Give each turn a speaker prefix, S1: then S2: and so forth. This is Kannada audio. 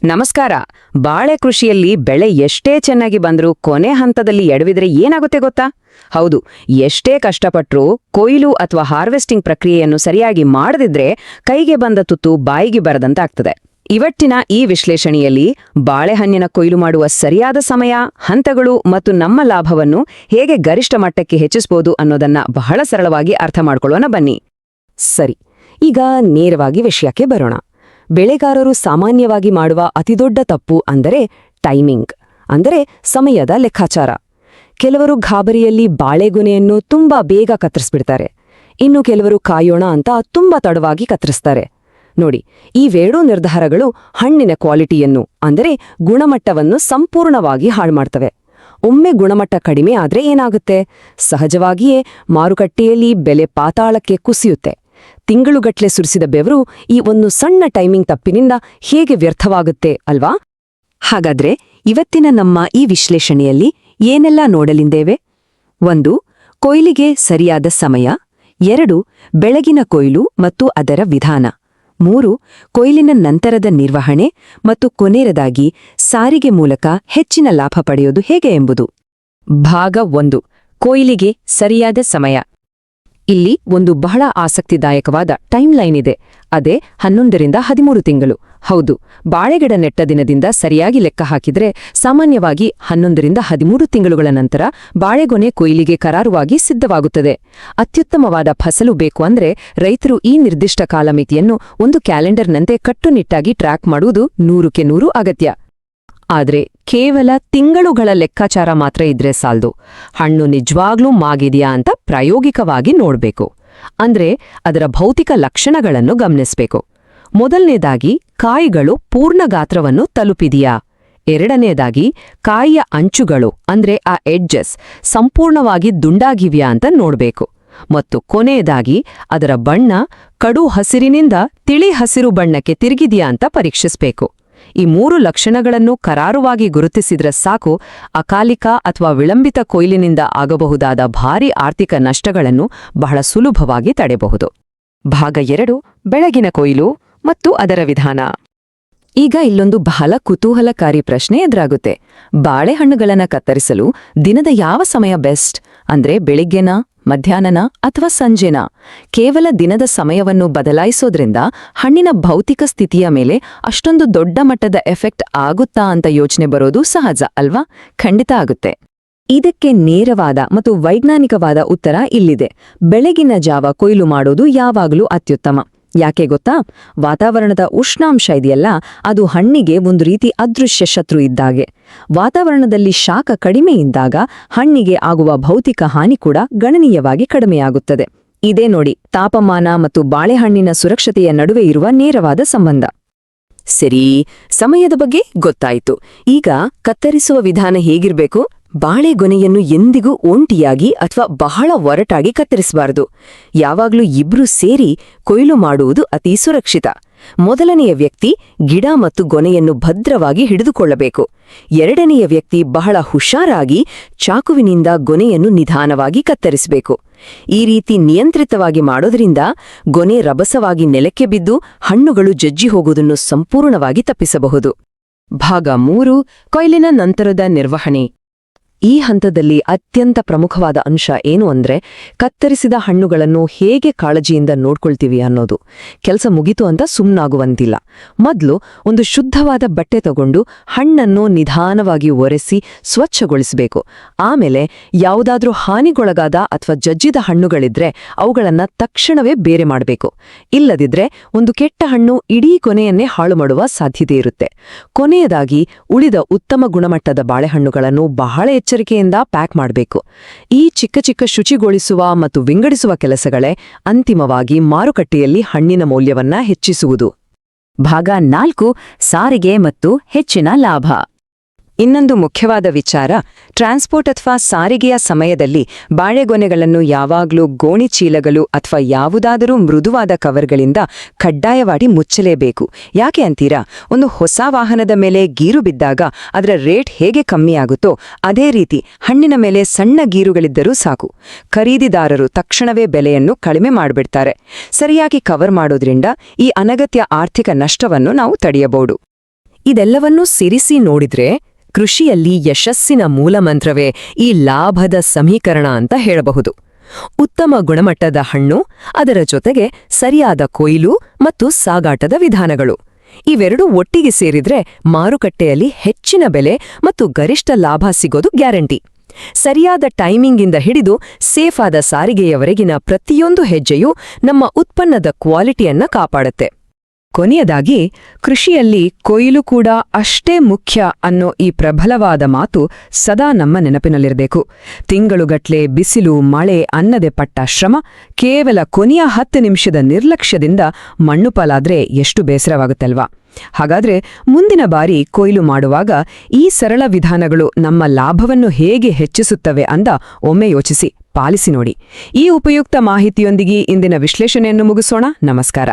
S1: ನಮಸ್ಕಾರ. ಬಾಳೆ ಕೃಷಿಯಲ್ಲಿ ಬೆಳೆ ಎಷ್ಟೇ ಚೆನ್ನಾಗಿ ಬಂದ್ರೂ ಕೊನೆ ಹಂತದಲ್ಲಿ ಎಡವಿದ್ರೆ ಏನಾಗುತ್ತೆ ಗೊತ್ತಾ? ಹೌದು, ಎಷ್ಟೇ ಕಷ್ಟಪಟ್ರೂ ಕೊಯ್ಲು ಅಥವಾ ಹಾರ್ವೆಸ್ಟಿಂಗ್ ಪ್ರಕ್ರಿಯೆಯನ್ನು ಸರಿಯಾಗಿ ಮಾಡದಿದ್ರೆ ಕೈಗೆ ಬಂದ ತುತ್ತು ಬಾಯಿಗೆ ಬರದಂತಾಗ್ತದೆ. ಇವತ್ತಿನ ಈ ವಿಶ್ಲೇಷಣೆಯಲ್ಲಿ ಬಾಳೆಹಣ್ಣಿನ ಕೊಯ್ಲು ಮಾಡುವ ಸರಿಯಾದ ಸಮಯ, ಹಂತಗಳು ಮತ್ತು ನಮ್ಮ ಲಾಭವನ್ನು ಹೇಗೆ ಗರಿಷ್ಠ ಮಟ್ಟಕ್ಕೆ ಹೆಚ್ಚಿಸಬಹುದು ಅನ್ನೋದನ್ನ ಬಹಳ ಸರಳವಾಗಿ ಅರ್ಥ ಮಾಡ್ಕೊಳ್ಳೋಣ ಬನ್ನಿ.
S2: ಸರಿ, ಈಗ ನೇರವಾಗಿ ವಿಷಯಕ್ಕೆ ಬರೋಣ. ಬೆಳೆಗಾರರು ಸಾಮಾನ್ಯವಾಗಿ ಮಾಡುವ ಅತಿದೊಡ್ಡ ತಪ್ಪು ಅಂದರೆ ಟೈಮಿಂಗ್, ಅಂದರೆ ಸಮಯದ ಲೆಕ್ಕಾಚಾರ. ಕೆಲವರು ಗಾಬರಿಯಲ್ಲಿ ಬಾಳೆಗೊನೆಯನ್ನು ತುಂಬಾ ಬೇಗ ಕತ್ತರಿಸ್ಬಿಡ್ತಾರೆ, ಇನ್ನು ಕೆಲವರು ಕಾಯೋಣ ಅಂತ ತುಂಬಾ ತಡವಾಗಿ ಕತ್ತರಿಸ್ತಾರೆ. ನೋಡಿ, ಇವೆರಡೂ ನಿರ್ಧಾರಗಳು ಹಣ್ಣಿನ ಕ್ವಾಲಿಟಿಯನ್ನು, ಅಂದರೆ ಗುಣಮಟ್ಟವನ್ನು ಸಂಪೂರ್ಣವಾಗಿ ಹಾಳ್ಮಾಡ್ತವೆ. ಒಮ್ಮೆ ಗುಣಮಟ್ಟ ಕಡಿಮೆ ಆದ್ರೆ ಏನಾಗುತ್ತೆ? ಸಹಜವಾಗಿಯೇ ಮಾರುಕಟ್ಟೆಯಲ್ಲಿ ಬೆಲೆ ಪಾತಾಳಕ್ಕೆ ಕುಸಿಯುತ್ತೆ. ತಿಂಗಳುಗಟ್ಲೆ ಸುರಿಸಿದ ಬೆವರು ಈ ಒಂದು ಸಣ್ಣ ಟೈಮಿಂಗ್ ತಪ್ಪಿನಿಂದ ಹೇಗೆ ವ್ಯರ್ಥವಾಗುತ್ತೆ ಅಲ್ವಾ? ಹಾಗಾದ್ರೆ ಇವತ್ತಿನ ನಮ್ಮ ಈ ವಿಶ್ಲೇಷಣೆಯಲ್ಲಿ ಏನೆಲ್ಲ ನೋಡಲಿದ್ದೇವೆ? 1. ಕೊಯ್ಲಿಗೆ ಸರಿಯಾದ ಸಮಯ. 2. ಬೆಳಗಿನ ಕೊಯ್ಲು ಮತ್ತು ಅದರ ವಿಧಾನ. 3. ಕೊಯ್ಲಿನ ನಂತರದ ನಿರ್ವಹಣೆ ಮತ್ತು ಕೊನೆಯದಾಗಿ ಸಾರಿಗೆ ಮೂಲಕ ಹೆಚ್ಚಿನ ಲಾಭ ಪಡೆಯೋದು ಹೇಗೆ ಎಂಬುದು.
S1: ಭಾಗ 1. ಕೊಯ್ಲಿಗೆ ಸರಿಯಾದ ಸಮಯ. ಇಲ್ಲಿ ಒಂದು ಬಹಳ ಆಸಕ್ತಿದಾಯಕವಾದ ಟೈಮ್ ಲೈನ್ ಇದೆ. ಅದೇ 11ರಿಂದ 13 ತಿಂಗಳು. ಹೌದು, ಬಾಳೆಗಿಡ ನೆಟ್ಟ ದಿನದಿಂದ ಸರಿಯಾಗಿ ಲೆಕ್ಕ ಹಾಕಿದ್ರೆ ಸಾಮಾನ್ಯವಾಗಿ 11ರಿಂದ 13 ತಿಂಗಳುಗಳ ನಂತರ ಬಾಳೆಗೊನೆ ಕೊಯ್ಲಿಗೆ ಕರಾರುವಾಗಿ ಸಿದ್ಧವಾಗುತ್ತದೆ. ಅತ್ಯುತ್ತಮವಾದ ಫಸಲು ಬೇಕು ಅಂದ್ರೆ ರೈತರು ಈ ನಿರ್ದಿಷ್ಟ ಕಾಲಮಿತಿಯನ್ನು ಒಂದು ಕ್ಯಾಲೆಂಡರ್ನಂತೆ ಕಟ್ಟುನಿಟ್ಟಾಗಿ ಟ್ರ್ಯಾಕ್ ಮಾಡುವುದು 100ಕ್ಕೆ 100 ಅಗತ್ಯ. ಆದ್ರೆ ಕೇವಲ ತಿಂಗಳುಗಳ ಲೆಕ್ಕಾಚಾರ ಮಾತ್ರ ಇದ್ರೆ ಸಾಲ್ದು. ಹಣ್ಣು ನಿಜವಾಗ್ಲೂ ಮಾಗಿದೆಯಾ ಅಂತ ಪ್ರಾಯೋಗಿಕವಾಗಿ ನೋಡ್ಬೇಕು. ಅಂದ್ರೆ ಅದರ ಭೌತಿಕ ಲಕ್ಷಣಗಳನ್ನು ಗಮನಿಸ್ಬೇಕು. ಮೊದಲನೇದಾಗಿ ಕಾಯಿಗಳು ಪೂರ್ಣ ಗಾತ್ರವನ್ನು ತಲುಪಿದೆಯಾ? ಎರಡನೇದಾಗಿ ಕಾಯಿಯ ಅಂಚುಗಳು ಅಂದ್ರೆ ಆ ಎಡ್ಜಸ್ ಸಂಪೂರ್ಣವಾಗಿ ದುಂಡಾಗಿವ್ಯಾ ಅಂತ ನೋಡ್ಬೇಕು. ಮತ್ತು ಕೊನೆಯದಾಗಿ ಅದರ ಬಣ್ಣ ಕಡು ಹಸಿರಿನಿಂದ ತಿಳಿ ಹಸಿರು ಬಣ್ಣಕ್ಕೆ ತಿರುಗಿದೆಯಾ ಅಂತ ಪರೀಕ್ಷಿಸ್ಬೇಕು. ಈ 3 ಲಕ್ಷಣಗಳನ್ನು ಕರಾರುವಾಗಿ ಗುರುತಿಸಿದ್ರೆ ಸಾಕು, ಅಕಾಲಿಕ ಅಥವಾ ವಿಳಂಬಿತ ಕೊಯ್ಲಿನಿಂದ ಆಗಬಹುದಾದ ಭಾರೀ ಆರ್ಥಿಕ ನಷ್ಟಗಳನ್ನು ಬಹಳ ಸುಲಭವಾಗಿ ತಡೆಯಬಹುದು. ಭಾಗ 2. ಬೆಳಗಿನ ಕೊಯ್ಲು ಮತ್ತು ಅದರ ವಿಧಾನ. ಈಗ ಇಲ್ಲೊಂದು ಬಹಳ ಕುತೂಹಲಕಾರಿ ಪ್ರಶ್ನೆ ಎದುರಾಗುತ್ತೆ. ಬಾಳೆಹಣ್ಣುಗಳನ್ನ ಕತ್ತರಿಸಲು ದಿನದ ಯಾವ ಸಮಯ ಬೆಸ್ಟ್? ಅಂದ್ರೆ ಬೆಳಿಗ್ಗೆನಾ, ಮಧ್ಯಾಹ್ನನ ಅಥವಾ ಸಂಜೆನಾ? ಕೇವಲ ದಿನದ ಸಮಯವನ್ನು ಬದಲಾಯಿಸೋದ್ರಿಂದ ಹಣ್ಣಿನ ಭೌತಿಕ ಸ್ಥಿತಿಯ ಮೇಲೆ ಅಷ್ಟೊಂದು ದೊಡ್ಡ ಮಟ್ಟದ ಎಫೆಕ್ಟ್ ಆಗುತ್ತಾ ಅಂತ ಯೋಚನೆ ಬರೋದು ಸಹಜ ಅಲ್ವಾ? ಖಂಡಿತ ಆಗುತ್ತೆ. ಇದಕ್ಕೆ ನೇರವಾದ ಮತ್ತು ವೈಜ್ಞಾನಿಕವಾದ ಉತ್ತರ ಇಲ್ಲಿದೆ. ಬೆಳಗಿನ ಜಾವ ಕೊಯ್ಲು ಮಾಡೋದು ಯಾವಾಗಲೂ ಅತ್ಯುತ್ತಮ. ಯಾಕೆ ಗೊತ್ತಾ? ವಾತಾವರಣದ ಉಷ್ಣಾಂಶ ಇದೆಯಲ್ಲ, ಅದು ಹಣ್ಣಿಗೆ ಒಂದು ರೀತಿ ಅದೃಶ್ಯ ಶತ್ರು ಇದ್ದಾಗೆ. ವಾತಾವರಣದಲ್ಲಿ ಶಾಖ ಕಡಿಮೆ ಇದ್ದಾಗ ಹಣ್ಣಿಗೆ ಆಗುವ ಭೌತಿಕ ಹಾನಿ ಕೂಡ ಗಣನೀಯವಾಗಿ ಕಡಿಮೆಯಾಗುತ್ತದೆ. ಇದೇ ನೋಡಿ ತಾಪಮಾನ ಮತ್ತು ಬಾಳೆಹಣ್ಣಿನ ಸುರಕ್ಷತೆಯ ನಡುವೆ ಇರುವ ನೇರವಾದ ಸಂಬಂಧ. ಸರಿ, ಸಮಯದ ಬಗ್ಗೆ ಗೊತ್ತಾಯ್ತು. ಈಗ ಕತ್ತರಿಸುವ ವಿಧಾನ ಹೇಗಿರ್ಬೇಕು? ಬಾಳೆಗೊನೆಯನ್ನು ಎಂದಿಗೂ ಒಂಟಿಯಾಗಿ ಅಥವಾ ಬಹಳ ಒರಟಾಗಿ ಕತ್ತರಿಸಬಾರದು. ಯಾವಾಗ್ಲೂ ಇಬ್ರು ಸೇರಿ ಕೊಯ್ಲು ಮಾಡುವುದು ಅತಿ ಸುರಕ್ಷಿತ. ಮೊದಲನೆಯ ವ್ಯಕ್ತಿ ಗಿಡ ಮತ್ತು ಗೊನೆಯನ್ನು ಭದ್ರವಾಗಿ ಹಿಡಿದುಕೊಳ್ಳಬೇಕು. ಎರಡನೆಯ ವ್ಯಕ್ತಿ ಬಹಳ ಹುಷಾರಾಗಿ ಚಾಕುವಿನಿಂದ ಗೊನೆಯನ್ನು ನಿಧಾನವಾಗಿ ಕತ್ತರಿಸಬೇಕು. ಈ ರೀತಿ ನಿಯಂತ್ರಿತವಾಗಿ ಮಾಡೋದ್ರಿಂದ ಗೊನೆ ರಭಸವಾಗಿ ನೆಲಕ್ಕೆ ಬಿದ್ದು ಹಣ್ಣುಗಳು ಜಜ್ಜಿ ಹೋಗುವುದನ್ನು ಸಂಪೂರ್ಣವಾಗಿ ತಪ್ಪಿಸಬಹುದು. ಭಾಗ 3. ಕೊಯ್ಲಿನ ನಂತರದ ನಿರ್ವಹಣೆ. ಈ ಹಂತದಲ್ಲಿ ಅತ್ಯಂತ ಪ್ರಮುಖವಾದ ಅಂಶ ಏನು ಅಂದ್ರೆ ಕತ್ತರಿಸಿದ ಹಣ್ಣುಗಳನ್ನು ಹೇಗೆ ಕಾಳಜಿಯಿಂದ ನೋಡ್ಕೊಳ್ತೀವಿ ಅನ್ನೋದು. ಕೆಲಸ ಮುಗಿತು ಅಂತ ಸುಮ್ನಾಗುವಂತಿಲ್ಲ. ಮೊದಲು ಒಂದು ಶುದ್ಧವಾದ ಬಟ್ಟೆ ತಗೊಂಡು ಹಣ್ಣನ್ನು ನಿಧಾನವಾಗಿ ಒರೆಸಿ ಸ್ವಚ್ಛಗೊಳಿಸಬೇಕು. ಆಮೇಲೆ ಯಾವುದಾದ್ರೂ ಹಾನಿಗೊಳಗಾದ ಅಥವಾ ಜಜ್ಜಿದ ಹಣ್ಣುಗಳಿದ್ರೆ ಅವುಗಳನ್ನ ತಕ್ಷಣವೇ ಬೇರೆ ಮಾಡಬೇಕು. ಇಲ್ಲದಿದ್ರೆ ಒಂದು ಕೆಟ್ಟ ಹಣ್ಣು ಇಡೀ ಕೊನೆಯನ್ನೇ ಹಾಳು ಮಾಡುವ ಸಾಧ್ಯತೆ ಇರುತ್ತೆ. ಕೊನೆಯದಾಗಿ ಉಳಿದ ಉತ್ತಮ ಗುಣಮಟ್ಟದ ಬಾಳೆಹಣ್ಣುಗಳನ್ನು ಬಹಳ ಎಚ್ಚರಿಕೆಯಿಂದ ಪ್ಯಾಕ್ ಮಾಡಬೇಕು. ಈ ಚಿಕ್ಕ ಚಿಕ್ಕ ಶುಚಿಗೊಳಿಸುವ ಮತ್ತು ವಿಂಗಡಿಸುವ ಕೆಲಸಗಳೇ ಅಂತಿಮವಾಗಿ ಮಾರುಕಟ್ಟೆಯಲ್ಲಿ ಹಣ್ಣಿನ ಮೌಲ್ಯವನ್ನ ಹೆಚ್ಚಿಸುವುದು. ಭಾಗ 4. ಸಾರಿಗೆ ಮತ್ತು ಹೆಚ್ಚಿನ ಲಾಭ. ಇನ್ನೊಂದು ಮುಖ್ಯವಾದ ವಿಚಾರ, ಟ್ರಾನ್ಸ್ಪೋರ್ಟ್ ಅಥವಾ ಸಾರಿಗೆಯ ಸಮಯದಲ್ಲಿ ಬಾಳೆಗೊನೆಗಳನ್ನು ಯಾವಾಗಲೂ ಗೋಣಿ ಚೀಲಗಳು ಅಥವಾ ಯಾವುದಾದರೂ ಮೃದುವಾದ ಕವರ್ಗಳಿಂದ ಕಡ್ಡಾಯವಾಗಿ ಮುಚ್ಚಲೇಬೇಕು. ಯಾಕೆ ಅಂತೀರಾ? ಒಂದು ಹೊಸ ವಾಹನದ ಮೇಲೆ ಗೀರು ಬಿದ್ದಾಗ ಅದರ ರೇಟ್ ಹೇಗೆ ಕಮ್ಮಿಯಾಗುತ್ತೋ ಅದೇ ರೀತಿ ಹಣ್ಣಿನ ಮೇಲೆ ಸಣ್ಣ ಗೀರುಗಳಿದ್ದರೂ ಸಾಕು, ಖರೀದಿದಾರರು ತಕ್ಷಣವೇ ಬೆಲೆಯನ್ನು ಕಡಿಮೆ ಮಾಡಿಬಿಡ್ತಾರೆ. ಸರಿಯಾಗಿ ಕವರ್ ಮಾಡೋದ್ರಿಂದ ಈ ಅನಗತ್ಯ ಆರ್ಥಿಕ ನಷ್ಟವನ್ನು ನಾವು ತಡೆಯಬಹುದು.
S2: ಇದೆಲ್ಲವನ್ನೂ ಸೇರಿಸಿ ನೋಡಿದ್ರೆ ಕೃಷಿಯಲ್ಲಿ ಯಶಸ್ಸಿನ ಮೂಲಮಂತ್ರವೇ ಈ ಲಾಭದ ಸಮೀಕರಣ ಅಂತ ಹೇಳಬಹುದು. ಉತ್ತಮ ಗುಣಮಟ್ಟದ ಹಣ್ಣು, ಅದರ ಜೊತೆಗೆ ಸರಿಯಾದ ಕೊಯ್ಲು ಮತ್ತು ಸಾಗಾಟದ ವಿಧಾನಗಳು ಇವೆರಡೂ ಒಟ್ಟಿಗೆ ಸೇರಿದ್ರೆ ಮಾರುಕಟ್ಟೆಯಲ್ಲಿ ಹೆಚ್ಚಿನ ಬೆಲೆ ಮತ್ತು ಗರಿಷ್ಠ ಲಾಭ ಸಿಗೋದು ಗ್ಯಾರಂಟಿ. ಸರಿಯಾದ ಟೈಮಿಂಗಿಂದ ಹಿಡಿದು ಸೇಫ್ ಆದ ಸಾರಿಗೆಯವರೆಗಿನ ಪ್ರತಿಯೊಂದು ಹೆಜ್ಜೆಯೂ ನಮ್ಮ ಉತ್ಪನ್ನದ ಕ್ವಾಲಿಟಿಯನ್ನ ಕಾಪಾಡುತ್ತೆ.
S1: ಕೊನೆಯದಾಗಿ, ಕೃಷಿಯಲ್ಲಿ ಕೊಯ್ಲು ಕೂಡ ಅಷ್ಟೇ ಮುಖ್ಯ ಅನ್ನೋ ಈ ಪ್ರಬಲವಾದ ಮಾತು ಸದಾ ನಮ್ಮ ನೆನಪಿನಲ್ಲಿರಬೇಕು. ತಿಂಗಳುಗಟ್ಲೆ ಬಿಸಿಲು ಮಳೆ ಅನ್ನದೆ ಪಟ್ಟ ಶ್ರಮ ಕೇವಲ ಕೊನೆಯ 10 ನಿಮಿಷದ ನಿರ್ಲಕ್ಷ್ಯದಿಂದ ಮಣ್ಣು ಪಾಲಾದ್ರೆ ಎಷ್ಟು ಬೇಸರವಾಗುತ್ತಲ್ವಾ? ಹಾಗಾದ್ರೆ ಮುಂದಿನ ಬಾರಿ ಕೊಯ್ಲು ಮಾಡುವಾಗ ಈ ಸರಳ ವಿಧಾನಗಳು ನಮ್ಮ ಲಾಭವನ್ನು ಹೇಗೆ ಹೆಚ್ಚಿಸುತ್ತವೆ ಅಂತ ಒಮ್ಮೆ ಯೋಚಿಸಿ ಪಾಲಿಸಿ ನೋಡಿ. ಈ ಉಪಯುಕ್ತ ಮಾಹಿತಿಯೊಂದಿಗೆ ಇಂದಿನ ವಿಶ್ಲೇಷಣೆಯನ್ನು ಮುಗಿಸೋಣ. ನಮಸ್ಕಾರ.